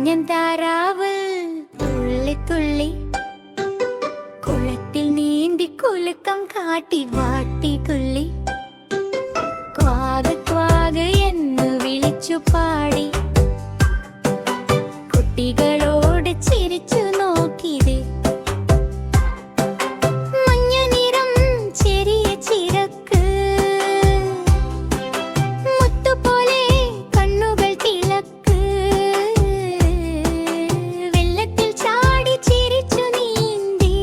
കുഞ്ഞൻ താറാവ് തുള്ളി തുള്ളി കുളത്തിൽ നീന്തി കുലുക്കം കാട്ടി വാട്ടി തുള്ളി. ക്വാഗ് ക്വാഗ് എന്ന് വിളിച്ചു പാടി കുട്ടികളോട് ചിരിച്ചു നോക്കിയത്. മഞ്ഞ നിറം ചെറിയ ചിറക്ക്, മുത്തുപോലെ കണ്ണുകൾ തിളക്ക്. വെള്ളത്തിൽ ചാടി ചിരിച്ചു നീന്തി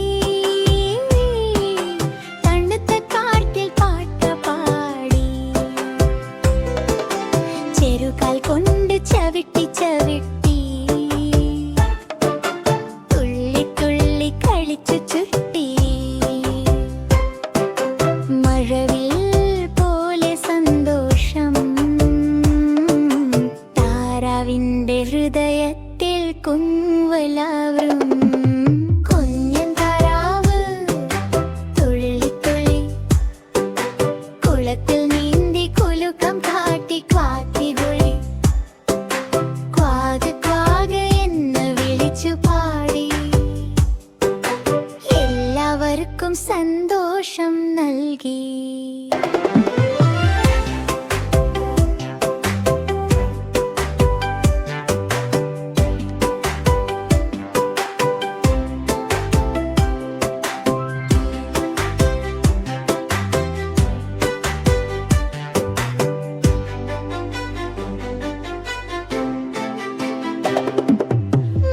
തണുത്ത കാറ്റിൽ പാട്ട് പാടി. ചെറുകാൽ കൊണ്ട് ചവിട്ടി ചവിട്ടി തുള്ളി തുള്ളി കളിച്ചു ചുറ്റി. മഴവിൽ പോലെ സന്തോഷം താറാവിന്റെ ഹൃദയത്തിൽ കുഞ്ഞുവലാവരും. കുഞ്ഞൻ താറാവ് തുള്ളി തുള്ളി കുളത്തിൽ നീന്തി കുലുക്കം കാട്ടി കാട്ടി തുള്ളി. ക്വാഗ് ക്വാഗ് എന്ന് വിളിച്ചു പാടി എല്ലാവർക്കും സന്തോഷം നൽകി.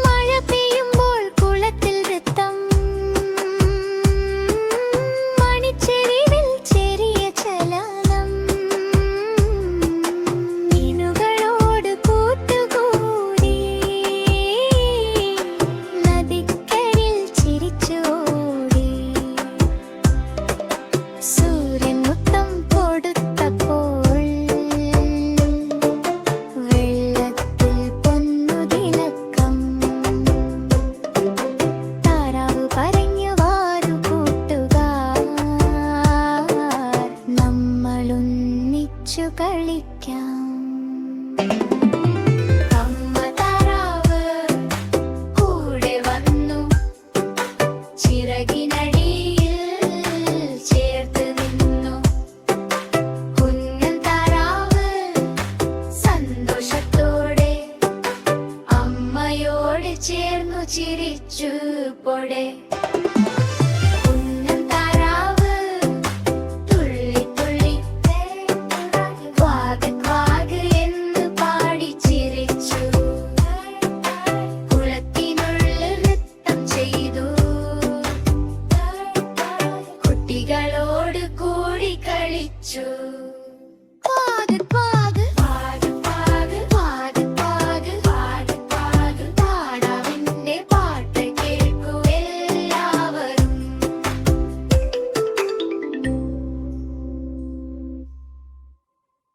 മഴ പെയ്യുമ്പോൾ കുളത്തിൽ നൃത്തം, മണിച്ചെരിവിൽ ചെറിയ ചലനം. മീനുകളോട് കൂട്ടുകൂടി നദിക്കരയിൽ ചിരിച്ചോടി. സൂര്യൻ മുത്തം കൊടുത്തപ്പോൾ വെള്ളത്തിൽ പൊന്നുതിളക്കം. താറാവ് പറഞ്ഞു വാരു കൂട്ടുകാർ, നമ്മളൊന്നിച്ചു കളിക്കാം. അമ്മ താറാവ് കൂടെ വന്നു, ചിറകിനടിയിൽ ചേർത്ത് നിന്നു. കുഞ്ഞൻ താറാവ് സന്തോഷത്തോടെ അമ്മയോട് ചേർന്നു ചിരിച്ചു പോടെ. കുഞ്ഞൻ താറാവ് തുള്ളി തുള്ളി ക്വാഗ് ക്വാഗ് എന്ന് പാടി ചിരിച്ചു. കുളത്തിനുള്ളിൽ നൃത്തം ചെയ്തു കുട്ടികളോട് കൂടി കളിച്ചു.